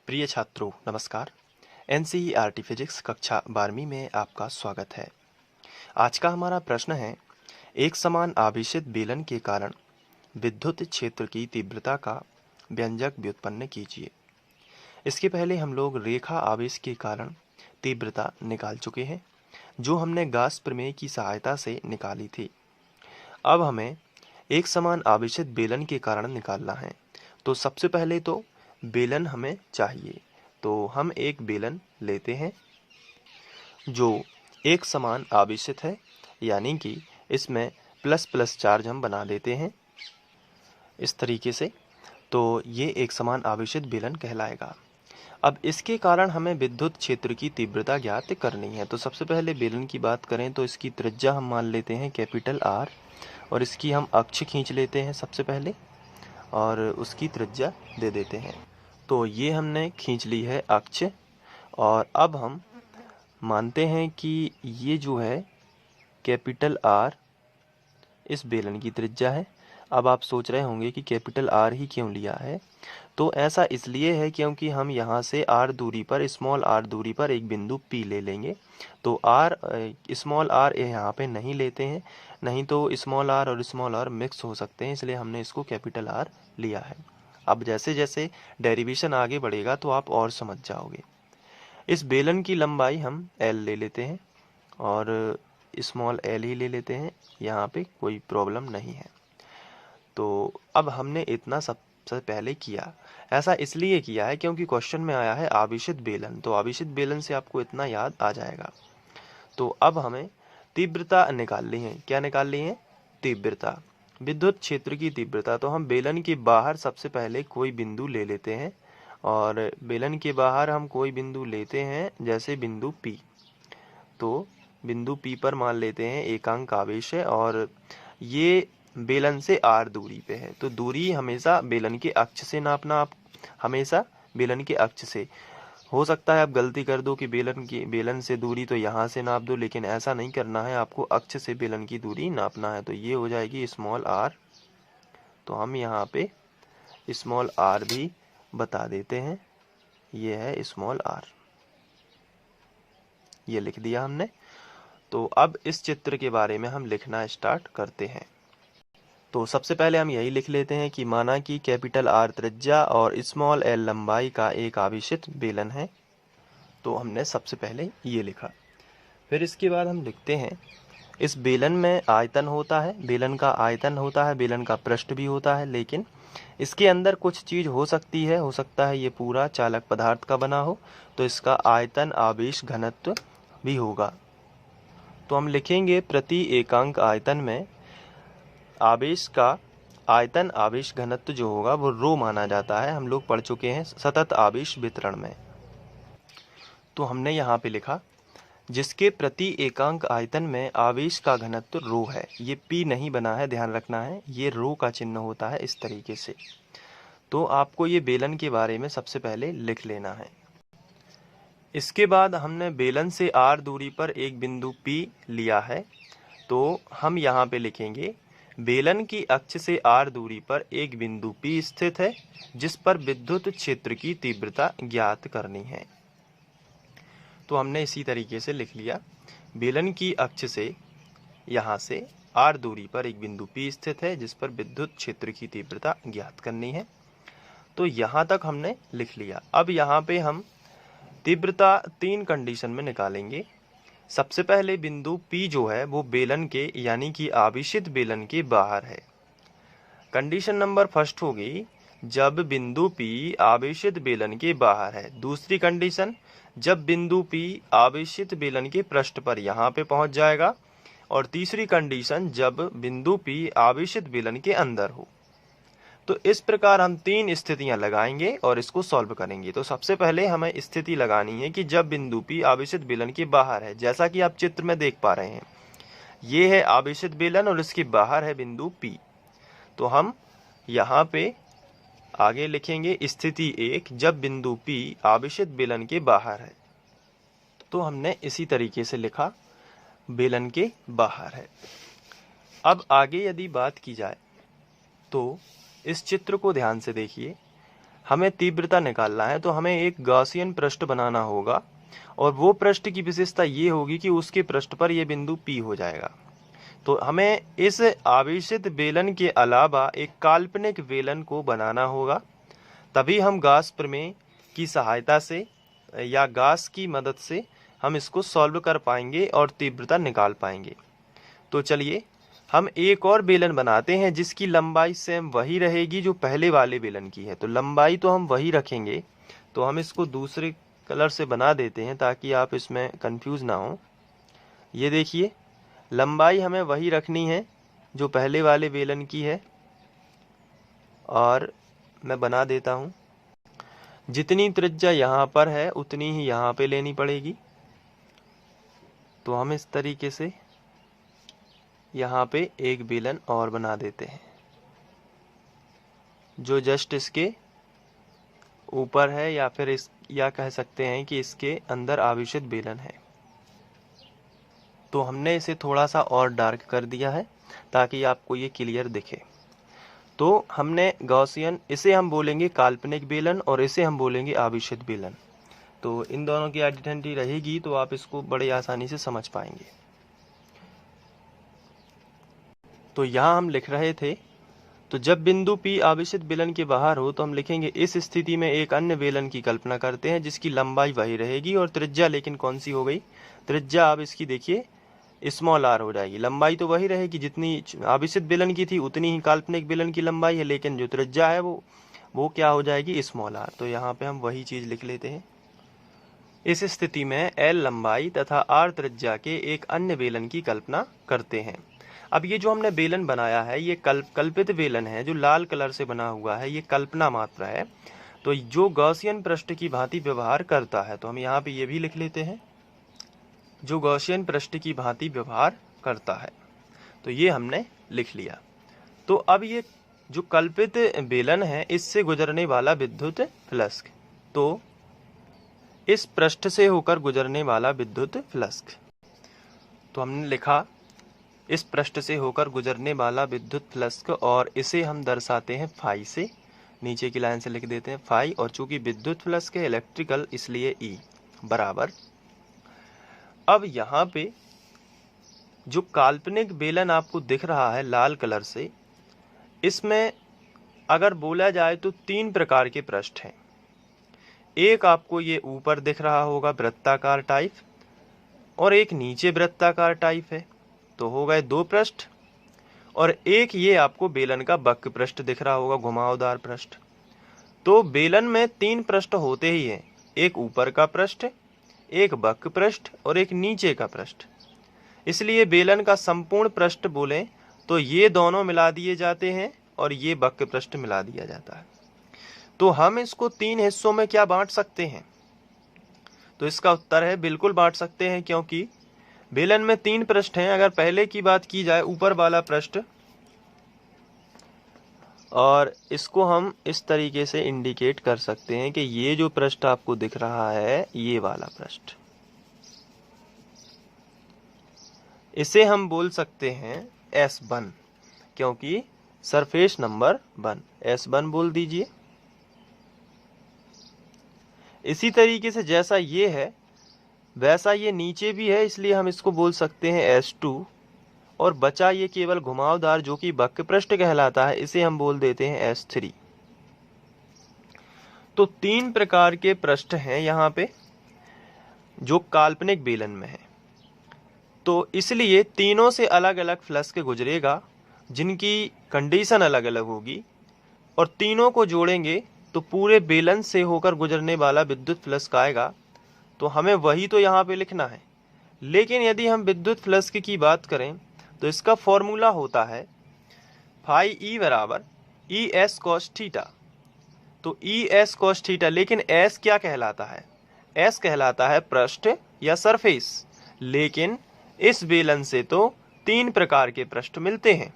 प्रिय छात्रों नमस्कार। एनसीईआरटी फिजिक्स कक्षा 12वीं में आपका स्वागत है। आज का हमारा प्रश्न है, एक समान आवेशित बेलन के कारण विद्युत क्षेत्र की तीव्रता का व्यंजक व्युत्पन्न कीजिए। इसके पहले हम लोग रेखा आवेश के कारण तीव्रता निकाल चुके हैं, जो हमने गाउस प्रमेय की सहायता से निकाली थी। अब हमें एक समान आवेशित बेलन के कारण निकालना है। तो सबसे पहले तो बेलन हमें चाहिए, तो हम एक बेलन लेते हैं जो एक समान आवेशित है, यानी कि इसमें प्लस प्लस चार्ज हम बना देते हैं इस तरीके से। तो ये एक समान आवेशित बेलन कहलाएगा। अब इसके कारण हमें विद्युत क्षेत्र की तीव्रता ज्ञात करनी है। तो सबसे पहले बेलन की बात करें तो इसकी त्रिज्या हम मान लेते हैं कैपिटल आर, और इसकी हम अक्ष खींच लेते हैं सबसे पहले और उसकी त्रिज्या दे देते हैं। तो ये हमने खींच ली है अक्ष, और अब हम मानते हैं कि ये जो है कैपिटल आर इस बेलन की त्रिज्या है। अब आप सोच रहे होंगे कि कैपिटल आर ही क्यों लिया है। तो ऐसा इसलिए है क्योंकि हम यहाँ से आर दूरी पर, स्मॉल आर दूरी पर एक बिंदु पी ले लेंगे। तो स्मॉल आर यहाँ पे नहीं लेते हैं, नहीं तो स्मॉल आर और स्मॉल आर मिक्स हो सकते हैं, इसलिए हमने इसको कैपिटल आर लिया है। अब जैसे जैसे डेरिवेशन आगे बढ़ेगा तो आप और समझ जाओगे। इस बेलन की लंबाई हम एल ले लेते हैं और स्मॉल एल ही ले लेते हैं, यहाँ पे कोई प्रॉब्लम नहीं है। तो अब हमने इतना सबसे पहले किया। ऐसा इसलिए किया है क्योंकि क्वेश्चन में आया है आवेशित बेलन, तो आवेशित बेलन से आपको इतना याद आ जाएगा। तो अब हमें तीव्रता निकालनी है। क्या निकालनी है? तीव्रता, विद्युत क्षेत्र की तीव्रता। तो हम बेलन के बाहर सबसे पहले कोई बिंदु ले लेते हैं, और बेलन के बाहर हम कोई बिंदु लेते हैं, जैसे बिंदु P। तो बिंदु P पर मान लेते हैं एकांक आवेश है, और ये बेलन से r दूरी पे है। तो दूरी हमेशा बेलन के अक्ष से नापना, आप हमेशा बेलन के अक्ष से। हो सकता है आप गलती कर दो कि बेलन से दूरी तो यहाँ से नाप दो, लेकिन ऐसा नहीं करना है, आपको अक्ष से बेलन की दूरी नापना है। तो ये हो जाएगी स्मॉल r। तो हम यहाँ पे स्मॉल r भी बता देते हैं, ये है स्मॉल r, ये लिख दिया हमने। तो अब इस चित्र के बारे में हम लिखना स्टार्ट करते हैं। तो सबसे पहले हम यही लिख लेते हैं कि माना कि कैपिटल आर त्रिज्या और स्मॉल एल लंबाई का एक आवेशित बेलन है। तो हमने सबसे पहले ये लिखा। फिर इसके बाद हम लिखते हैं, इस बेलन में आयतन होता है, बेलन का आयतन होता है, बेलन का पृष्ठ भी होता है, लेकिन इसके अंदर कुछ चीज हो सकती है, हो सकता है ये पूरा चालक पदार्थ का बना हो, तो इसका आयतन आवेश घनत्व भी होगा। तो हम लिखेंगे प्रति एकांक आयतन में आवेश का आयतन आवेश घनत्व जो होगा वो रो माना जाता है। हम लोग पढ़ चुके हैं सतत आवेश वितरण में। तो हमने यहाँ पे लिखा, जिसके प्रति एकांक आयतन में आवेश का घनत्व रो है। ये P नहीं बना है, ध्यान रखना है, ये रो का चिन्ह होता है इस तरीके से। तो आपको ये बेलन के बारे में सबसे पहले लिख लेना है। इसके बाद हमने बेलन से r दूरी पर एक बिंदु P लिया है। तो हम यहाँ पे लिखेंगे, बेलन की अक्ष से r दूरी पर एक बिंदु P स्थित है, जिस पर विद्युत क्षेत्र की तीव्रता ज्ञात करनी है। तो हमने इसी तरीके से लिख लिया, बेलन की अक्ष से यहाँ से r दूरी पर एक बिंदु P स्थित है, जिस पर विद्युत क्षेत्र की तीव्रता ज्ञात करनी है। तो यहाँ तक हमने लिख लिया। अब यहाँ पे हम तीव्रता 3 कंडीशन में निकालेंगे। सबसे पहले बिंदु P जो है वो बेलन के, यानी कि आवेशित बेलन के बाहर है। कंडीशन नंबर फर्स्ट होगी जब बिंदु P आवेशित बेलन के बाहर है। दूसरी कंडीशन, जब बिंदु P आवेशित बेलन के पृष्ठ पर यहाँ पे पहुंच जाएगा। और तीसरी कंडीशन, जब बिंदु P आवेशित बेलन के अंदर हो। तो इस प्रकार हम 3 स्थितियां लगाएंगे और इसको सॉल्व करेंगे। तो सबसे पहले हमें स्थिति लगानी है कि जब बिंदु P आवेशित बेलन के बाहर है। जैसा कि आप चित्र में देख पा रहे हैं, ये है आवेशित बेलन और इसके बाहर है बिंदु P। तो हम यहाँ पे आगे लिखेंगे स्थिति 1, जब बिंदु P आवेशित बेलन के बाहर है। तो हमने इसी तरीके से लिखा, बेलन के बाहर है। अब आगे यदि बात की जाए तो इस चित्र को ध्यान से देखिए। हमें तीव्रता निकालना है तो हमें एक गॉसियन पृष्ठ बनाना होगा, और वो पृष्ठ की विशेषता ये होगी कि उसके पृष्ठ पर ये बिंदु P हो जाएगा। तो हमें इस आवेशित बेलन के अलावा एक काल्पनिक बेलन को बनाना होगा, तभी हम गॉस प्रमेय की सहायता से या गॉस की मदद से हम इसको सॉल्व कर पाएंगे और तीव्रता निकाल पाएंगे। तो चलिए हम एक और बेलन बनाते हैं जिसकी लंबाई सेम वही रहेगी जो पहले वाले बेलन की है। तो लंबाई तो हम वही रखेंगे, तो हम इसको दूसरे कलर से बना देते हैं ताकि आप इसमें कंफ्यूज ना हो। ये देखिए, लंबाई हमें वही रखनी है जो पहले वाले बेलन की है, और मैं बना देता हूँ। जितनी त्रिज्या यहाँ पर है उतनी ही यहाँ पे लेनी पड़ेगी। तो हम इस तरीके से यहाँ पे एक बेलन और बना देते हैं जो जस्ट इसके ऊपर है, या फिर या कह सकते हैं कि इसके अंदर आवेशित बेलन है। तो हमने इसे थोड़ा सा और डार्क कर दिया है ताकि आपको ये क्लियर दिखे। तो हमने गॉसियन, इसे हम बोलेंगे काल्पनिक बेलन और इसे हम बोलेंगे आवेशित बेलन। तो इन दोनों की आइडेंटिटी रहेगी तो आप इसको बड़े आसानी से समझ पाएंगे। तो यहाँ हम लिख रहे थे, तो जब बिंदु P आवेशित बेलन के बाहर हो तो हम लिखेंगे इस स्थिति में एक अन्य बेलन की कल्पना करते हैं जिसकी लंबाई वही रहेगी और त्रिज्या लेकिन कौन सी हो गई, त्रिज्या अब इसकी देखिए स्मॉल r हो जाएगी। लंबाई तो वही रहेगी, जितनी आवेशित बेलन की थी उतनी ही काल्पनिक बेलन की लंबाई है, लेकिन जो त्रिज्या है वो क्या हो जाएगी, स्मॉल r। तो यहाँ पे हम वही चीज लिख लेते हैं। इस स्थिति में L लंबाई तथा R त्रिज्या के एक अन्य बेलन की कल्पना करते हैं। अब ये जो हमने बेलन बनाया है ये कल्पित बेलन है जो लाल कलर से बना हुआ है, ये कल्पना मात्र है। तो जो गॉसियन पृष्ठ की भांति व्यवहार करता है, तो हम यहाँ पे ये भी लिख लेते हैं, जो गॉसियन पृष्ठ की भांति व्यवहार करता है। तो ये हमने लिख लिया। तो अब ये जो कल्पित बेलन है इससे गुजरने वाला विद्युत फ्लक्स, तो इस पृष्ठ से होकर गुजरने वाला विद्युत फ्लक्स, तो हमने लिखा इस पृष्ठ से होकर गुजरने वाला विद्युत फ्लक्स, और इसे हम दर्शाते हैं फाई से। नीचे की लाइन से लिख देते हैं फाई, और चूंकि विद्युत फ्लक्स है इलेक्ट्रिकल इसलिए E बराबर। अब यहाँ पे जो काल्पनिक बेलन आपको दिख रहा है लाल कलर से, इसमें अगर बोला जाए तो 3 प्रकार के पृष्ठ हैं। एक आपको ये ऊपर दिख रहा होगा वृत्ताकार टाइप, और एक नीचे वृत्ताकार टाइप है, तो हो गए 2 पृष्ठ। और एक ये आपको बेलन का वक्र पृष्ठ दिख रहा होगा, घुमावदार पृष्ठ। तो बेलन में 3 पृष्ठ होते ही हैं, एक ऊपर का पृष्ठ, एक वक्र पृष्ठ और एक नीचे का पृष्ठ। इसलिए बेलन का संपूर्ण पृष्ठ बोलें तो ये दोनों मिला दिए जाते हैं और ये वक्र पृष्ठ मिला दिया जाता है। तो हम इसको 3 हिस्सों में क्या बांट सकते हैं, तो इसका उत्तर है बिल्कुल बांट सकते हैं, क्योंकि बेलन में 3 पृष्ठ हैं। अगर पहले की बात की जाए ऊपर वाला पृष्ठ, और इसको हम इस तरीके से इंडिकेट कर सकते हैं कि ये जो पृष्ठ आपको दिख रहा है ये वाला पृष्ठ, इसे हम बोल सकते हैं S1, क्योंकि सरफेस नंबर 1, S1 बोल दीजिए। इसी तरीके से जैसा ये है वैसा ये नीचे भी है, इसलिए हम इसको बोल सकते हैं S2, और बचा ये केवल घुमावदार जो कि वक्र पृष्ठ कहलाता है, इसे हम बोल देते हैं S3। तो 3 प्रकार के पृष्ठ हैं यहाँ पे जो काल्पनिक बेलन में है। तो इसलिए तीनों से अलग अलग फ्लक्स गुजरेगा जिनकी कंडीशन अलग अलग होगी, और तीनों को जोड़ेंगे तो पूरे बेलन से होकर गुजरने वाला विद्युत फ्लक्स आएगा। तो हमें वही तो यहाँ पे लिखना है। लेकिन यदि हम विद्युत फ्लक्स की बात करें तो इसका फॉर्मूला होता है फाई ई बराबर ई एस कॉस थीटा। तो ई एस कॉस थीटा, लेकिन एस क्या कहलाता है, एस कहलाता है पृष्ठ या सरफेस। लेकिन इस बेलन से तो 3 प्रकार के पृष्ठ मिलते हैं,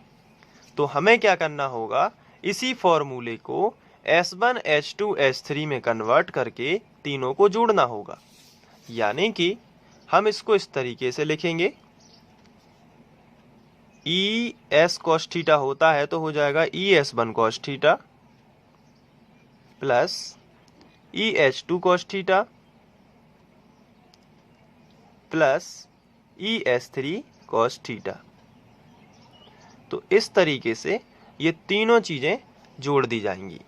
तो हमें क्या करना होगा, इसी फॉर्मूले को S1, S2, S3 में कन्वर्ट करके तीनों को जोड़ना होगा। यानी कि हम इसको इस तरीके से लिखेंगे, ई एस कॉस थीटा होता है तो हो जाएगा ई S1 cos theta plus EH2 cos theta plus ES3 cos theta. तो इस तरीके से ये तीनों चीजें जोड़ दी जाएंगी।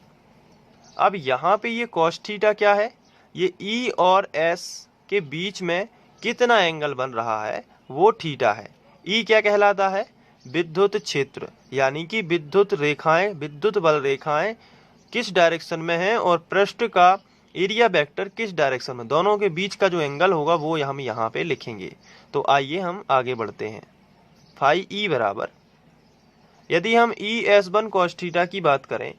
अब यहाँ पे ये cos थीटा क्या है, ये E और S के बीच में कितना एंगल बन रहा है वो थीटा है। E क्या कहलाता है, विद्युत क्षेत्र, यानी कि विद्युत रेखाएं, विद्युत बल रेखाएं किस डायरेक्शन में है और पृष्ठ का एरिया वेक्टर किस डायरेक्शन में, दोनों के बीच का जो एंगल होगा वो हम यहाँ पे लिखेंगे। तो आइए हम आगे बढ़ते हैं। फाई E बराबर, यदि हम ES1 cos थीटा की बात करें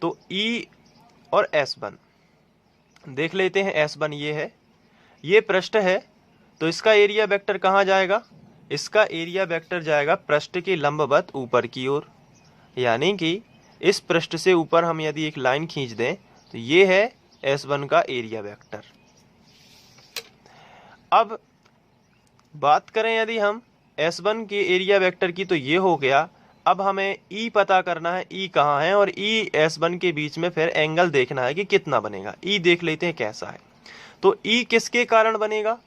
तो E और S1 देख लेते हैं। S1 ये है, ये पृष्ठ है, तो इसका एरिया वेक्टर कहाँ जाएगा, इसका एरिया वेक्टर जाएगा पृष्ठ के लंबवत ऊपर की ओर, यानी कि इस पृष्ठ से ऊपर हम यदि एक लाइन खींच दें तो ये है S1 का एरिया वेक्टर। अब बात करें यदि हम S1 के एरिया वेक्टर की तो ये हो गया। अब हमें E पता करना है, E कहाँ है, और E S1 के बीच में फिर एंगल देखना है कि कितना बनेगा। E देख लेते हैं कैसा है। तो E किसके कारण बनेगा,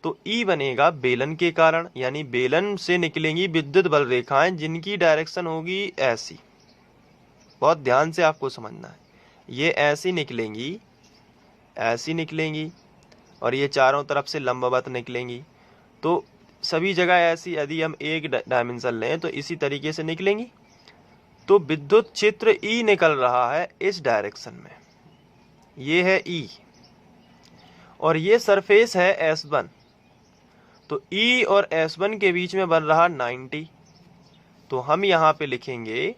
तो E बनेगा बेलन के कारण, यानी बेलन से निकलेंगी विद्युत बल रेखाएं जिनकी डायरेक्शन होगी ऐसी। बहुत ध्यान से आपको समझना है, ये ऐसी निकलेंगी, ऐसी निकलेंगी, और ये चारों तरफ से लंबवत निकलेंगी। तो सभी जगह ऐसी, यदि हम एक डायमेंशन लें तो इसी तरीके से निकलेंगी। तो विद्युत क्षेत्र E निकल रहा है इस डायरेक्शन में, ये है E, और ये सरफेस है S1। तो E और S1 के बीच में बन रहा 90। तो हम यहाँ पे लिखेंगे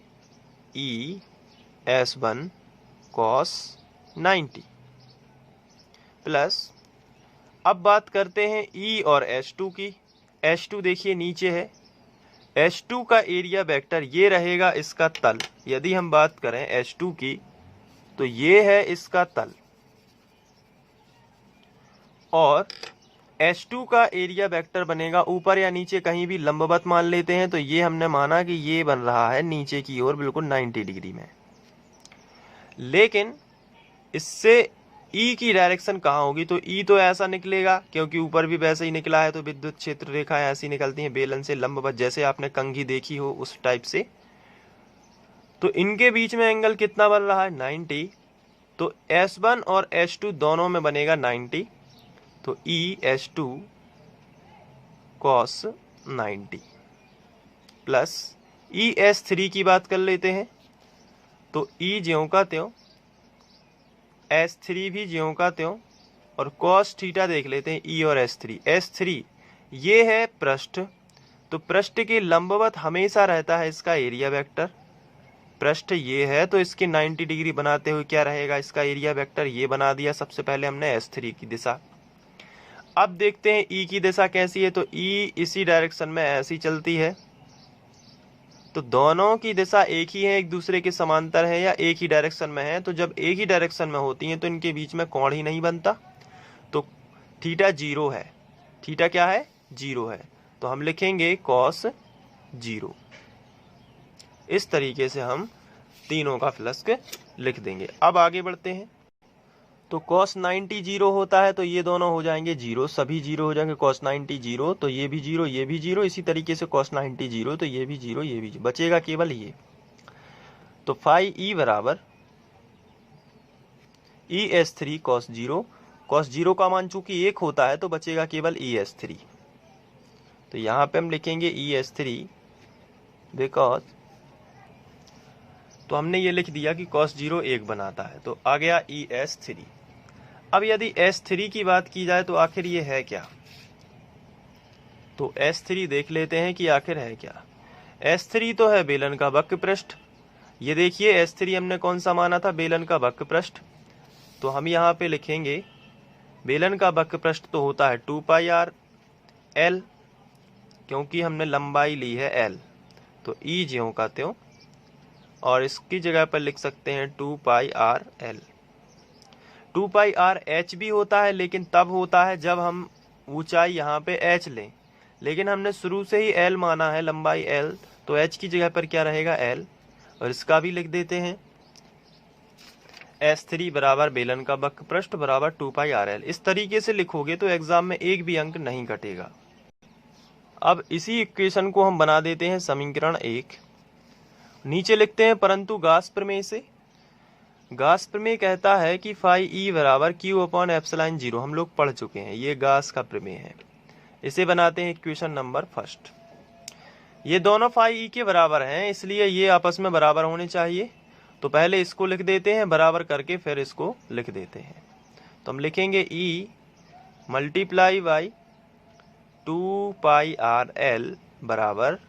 ES1 cos 90 प्लस, अब बात करते हैं E और S2 की। S2 देखिए नीचे है, S2 का एरिया वेक्टर ये रहेगा इसका तल। यदि हम बात करें S2 की तो ये है इसका तल, और H2 का एरिया वेक्टर बनेगा ऊपर या नीचे कहीं भी लंबवत मान लेते हैं। तो ये हमने माना कि ये बन रहा है नीचे की ओर बिल्कुल 90 डिग्री में। लेकिन इससे E की डायरेक्शन कहाँ होगी, तो E तो ऐसा निकलेगा, क्योंकि ऊपर भी वैसे ही निकला है। तो विद्युत क्षेत्र रेखाएं ऐसी निकलती हैं बेलन से लंबवत, जैसे आपने कंघी देखी हो उस टाइप से। तो इनके बीच में एंगल कितना बन रहा है, 90। तो S1 और S2 दोनों में बनेगा 90। तो ES2 cos 90 प्लस ES3 की बात कर लेते हैं। तो E ज्यों का त्यों, S3 भी ज्यों का त्यों, और cos थीटा देख लेते हैं E और S3। S3 ये है पृष्ठ, तो पृष्ठ के लंबवत हमेशा रहता है इसका एरिया वेक्टर। पृष्ठ ये है तो इसके 90 डिग्री बनाते हुए क्या रहेगा, इसका एरिया वेक्टर ये बना दिया सबसे पहले हमने S3 की दिशा। अब देखते हैं E की दिशा कैसी है। तो E इसी डायरेक्शन में ऐसी चलती है। तो दोनों की दिशा एक ही है, एक दूसरे के समांतर है या एक ही डायरेक्शन में है। तो जब एक ही डायरेक्शन में होती हैं तो इनके बीच में कोण ही नहीं बनता। तो थीटा 0 है, थीटा क्या है, 0 है। तो हम लिखेंगे cos 0। इस तरीके से हम तीनों का फ्लक्स लिख देंगे। अब आगे बढ़ते हैं। तो cos 90 0 होता है, तो ये दोनों हो जाएंगे 0, सभी 0 हो जाएंगे। cos 90 0, तो ये भी 0, ये भी 0, इसी तरीके से cos 90 0, तो ये भी 0, ये भी 0, बचेगा केवल ये। तो फाई E बराबर ES3 cos 0, cos 0 का मान चूंकि 1 होता है तो बचेगा केवल ES3। तो यहाँ पे हम लिखेंगे ES3 बिकॉज, तो हमने ये लिख दिया कि cos 0 1 बनाता है, तो आ गया ES3। अब यदि S3 की बात की जाए तो आखिर ये है क्या, तो S3 देख लेते हैं कि आखिर है क्या। S3 तो है बेलन का वक्र पृष्ठ। ये देखिए S3 हमने कौन सा माना था, बेलन का वक्र पृष्ठ। तो हम यहाँ पे लिखेंगे बेलन का वक्र पृष्ठ तो होता है 2πr L, क्योंकि हमने लंबाई ली है L। तो E ज्यों का त्यों, और इसकी जगह पर लिख सकते हैं 2πr L। 2πr h भी होता है, लेकिन तब होता है जब हम ऊंचाई यहाँ पे h लें, लेकिन हमने शुरू से ही l माना है, लंबाई l, तो h की जगह पर क्या रहेगा l, और इसका भी लिख देते हैं S3 बराबर बेलन का वक्र पृष्ठ बराबर 2πRL। इस तरीके से लिखोगे तो एग्जाम में एक भी अंक नहीं कटेगा। अब इसी इक्वेशन को हम बना देते हैं समीकरण 1। नीचे लिखते हैं परंतु गाउस प्रमेय से। गाउस प्रमेय कहता है कि फाई ई बराबर Q/ε0। हम लोग पढ़ चुके हैं, ये गाउस का प्रमेय है। इसे बनाते हैं इक्वेशन नंबर फर्स्ट। ये दोनों फाई ई के बराबर हैं, इसलिए ये आपस में बराबर होने चाहिए। तो पहले इसको लिख देते हैं बराबर करके, फिर इसको लिख देते हैं। तो हम लिखेंगे E मल्टीप्लाई बाई 2πRL बराबर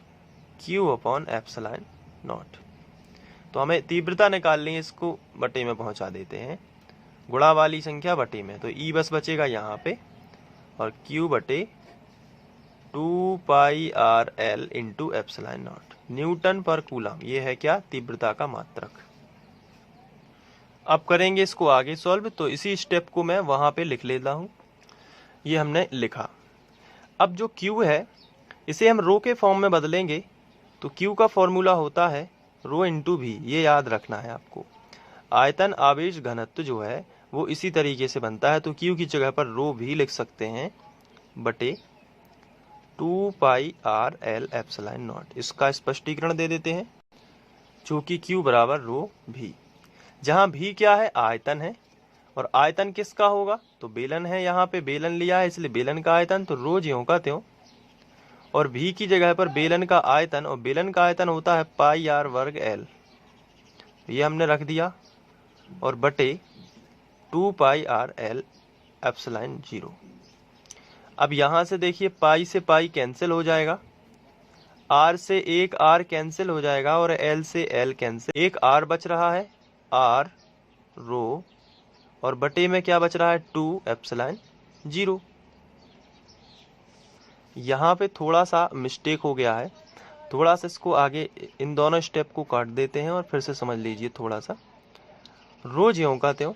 Q/ε0। तो हमें तीव्रता निकालनी है, इसको बटे में पहुंचा देते हैं, गुणा वाली संख्या बटे में। तो E बस बचेगा यहाँ पे और Q बटे 2πRL इंटू ε0 न्यूटन पर कूलम। ये है क्या, तीव्रता का मात्रक। अब करेंगे इसको आगे सॉल्व। तो इसी स्टेप को मैं वहां पे लिख लेता हूं। ये हमने लिखा। अब जो Q है इसे हम रो के फॉर्म में बदलेंगे। तो Q का फॉर्मूला होता है रो इंटू भी, ये याद रखना है आपको। आयतन आवेश घनत्व जो है वो इसी तरीके से बनता है। तो Q की जगह पर रो भी लिख सकते हैं बटे 2πRL/ε0। इसका स्पष्टीकरण दे देते हैं, चूंकि Q बराबर रो भी, जहां भी क्या है, आयतन है। और आयतन किसका होगा, तो बेलन है। यहाँ पे बेलन लिया है इसलिए बेलन का आयतन, तो रो ज्यों का त्यों। और भी की जगह पर बेलन का आयतन, और बेलन का आयतन होता है πr²L। ये हमने रख दिया और बटे 2πRL/ε0। अब यहां से देखिए पाई से पाई कैंसिल हो जाएगा, r से एक r कैंसिल हो जाएगा और l से l कैंसिल। एक r बच रहा है, r रो, और बटे में क्या बच रहा है, 2ε0। यहाँ पे थोड़ा सा मिस्टेक हो गया है, थोड़ा सा इसको आगे इन दोनों स्टेप को काट देते हैं और फिर से समझ लीजिए थोड़ा सा। रो ज्यों का त्यों,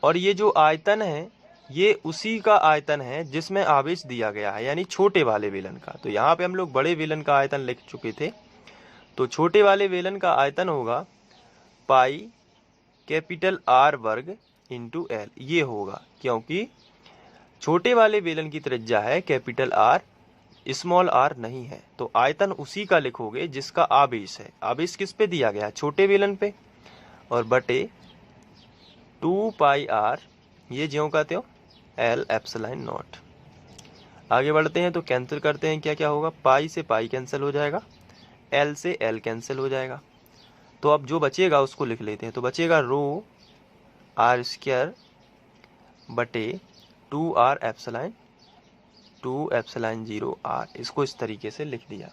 और ये जो आयतन है ये उसी का आयतन है जिसमें आवेश दिया गया है, यानी छोटे वाले बेलन का। तो यहाँ पे हम लोग बड़े बेलन का आयतन लिख चुके थे, तो छोटे वाले बेलन का आयतन होगा pi capital R² into L। ये होगा क्योंकि छोटे वाले बेलन की त्रिज्या है कैपिटल R, स्मॉल r नहीं है। तो आयतन उसी का लिखोगे जिसका आवेश है। आवेश किस पे दिया गया, छोटे बेलन पे, और बटे 2πR, ये ज्यों का त्यों, L/ε0। आगे बढ़ते हैं तो कैंसिल करते हैं, क्या क्या होगा, पाई से पाई कैंसिल हो जाएगा, L से L कैंसिल हो जाएगा। तो अब जो बचेगा उसको लिख लेते हैं। तो बचेगा रो r² बटे 2r/2ε0r। इसको इस तरीके से लिख दिया,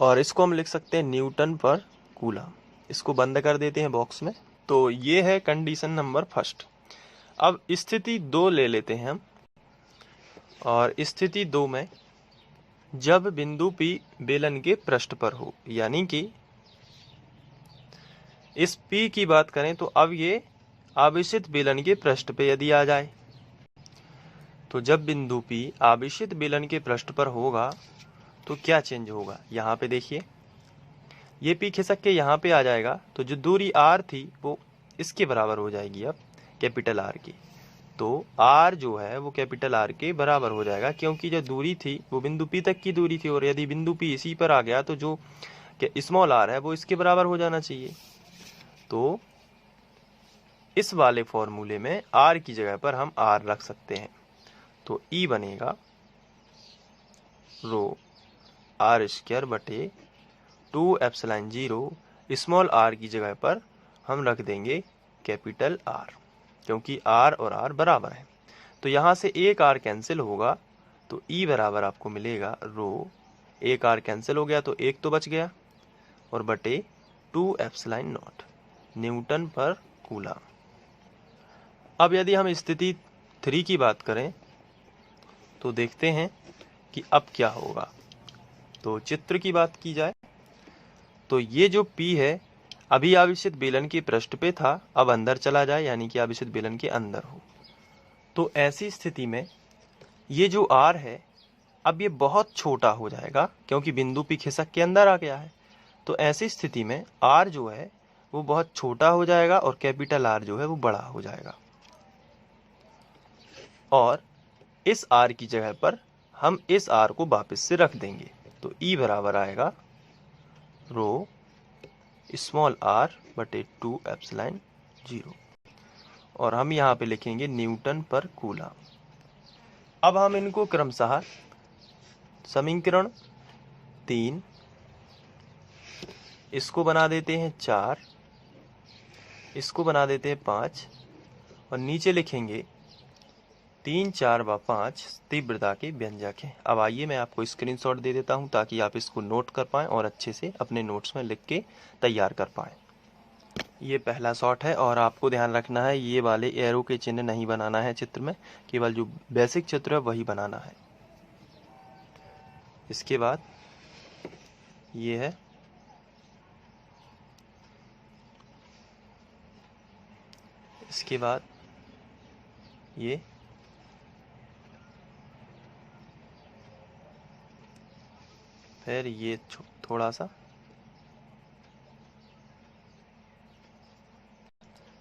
और इसको हम लिख सकते हैं न्यूटन पर कूलम। इसको बंद कर देते हैं बॉक्स में। तो ये है कंडीशन नंबर फर्स्ट। अब स्थिति 2 ले लेते हैं हम, और स्थिति 2 में जब बिंदु P बेलन के पृष्ठ पर हो, यानी कि इस P की बात करें तो अब ये आवेशित बेलन के पृष्ठ पे यदि आ जाए, तो जब बिंदु P आवेशित बेलन के पृष्ठ पर होगा तो क्या चेंज होगा। यहाँ पे देखिए ये P खिसक के यहाँ पे आ जाएगा, तो जो दूरी R थी वो इसके बराबर हो जाएगी अब कैपिटल R की। तो R जो है वो कैपिटल R के बराबर हो जाएगा, क्योंकि जो दूरी थी वो बिंदु P तक की दूरी थी, और यदि बिंदु P इसी पर आ गया तो जो स्मॉल r है वो इसके बराबर हो जाना चाहिए। तो इस वाले फॉर्मूले में r की जगह पर हम r रख सकते हैं। तो E बनेगा रो r² बटे 2ε0, स्मॉल r की जगह पर हम रख देंगे कैपिटल R, क्योंकि R और R बराबर है। तो यहाँ से एक R कैंसिल होगा, तो E बराबर आपको मिलेगा रो, एक R कैंसिल हो गया तो एक तो बच गया, और बटे 2ε0 न्यूटन पर कूलम। अब यदि हम स्थिति 3 की बात करें तो देखते हैं कि अब क्या होगा। तो चित्र की बात की जाए तो ये जो P है अभी आवेशित बेलन के पृष्ठ पे था, अब अंदर चला जाए, यानी कि आवेशित बेलन के अंदर हो। तो ऐसी स्थिति में ये जो R है अब ये बहुत छोटा हो जाएगा, क्योंकि बिंदु P खिसक के अंदर आ गया है। तो ऐसी स्थिति में R जो है वो बहुत छोटा हो जाएगा और कैपिटल आर जो है वो बड़ा हो जाएगा। और इस आर की जगह पर हम इस आर को वापस से रख देंगे, तो ई बराबर आएगा रो स्मॉल आर बटे 2 एप्सिलॉन 0। और हम यहाँ पे लिखेंगे न्यूटन पर कूलम। अब हम इनको क्रमशः समीकरण 3 इसको बना देते हैं 4, इसको बना देते हैं 5 और नीचे लिखेंगे 3, 4 व 5 तीव्रता के व्यंजक हैं। अब आइए मैं आपको स्क्रीनशॉट दे देता हूं ताकि आप इसको नोट कर पाएं और अच्छे से अपने नोट्स में लिख के तैयार कर पाएं। ये पहला शॉट है और आपको ध्यान रखना है ये वाले एरो के चिन्ह नहीं बनाना है चित्र में, केवल जो बेसिक चित्र है वही बनाना है। इसके बाद ये है, इसके बाद ये, फिर ये थोड़ा सा,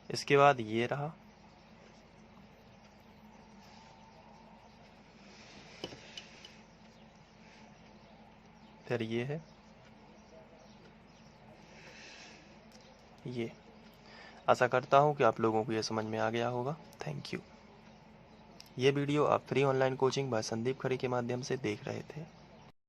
इसके बाद ये रहा, फिर ये है, ये। आशा करता हूँ कि आप लोगों को ये समझ में आ गया होगा। Thank you. ये वीडियो आप free online coaching by Sandeep Khare के माध्यम से देख रहे थे।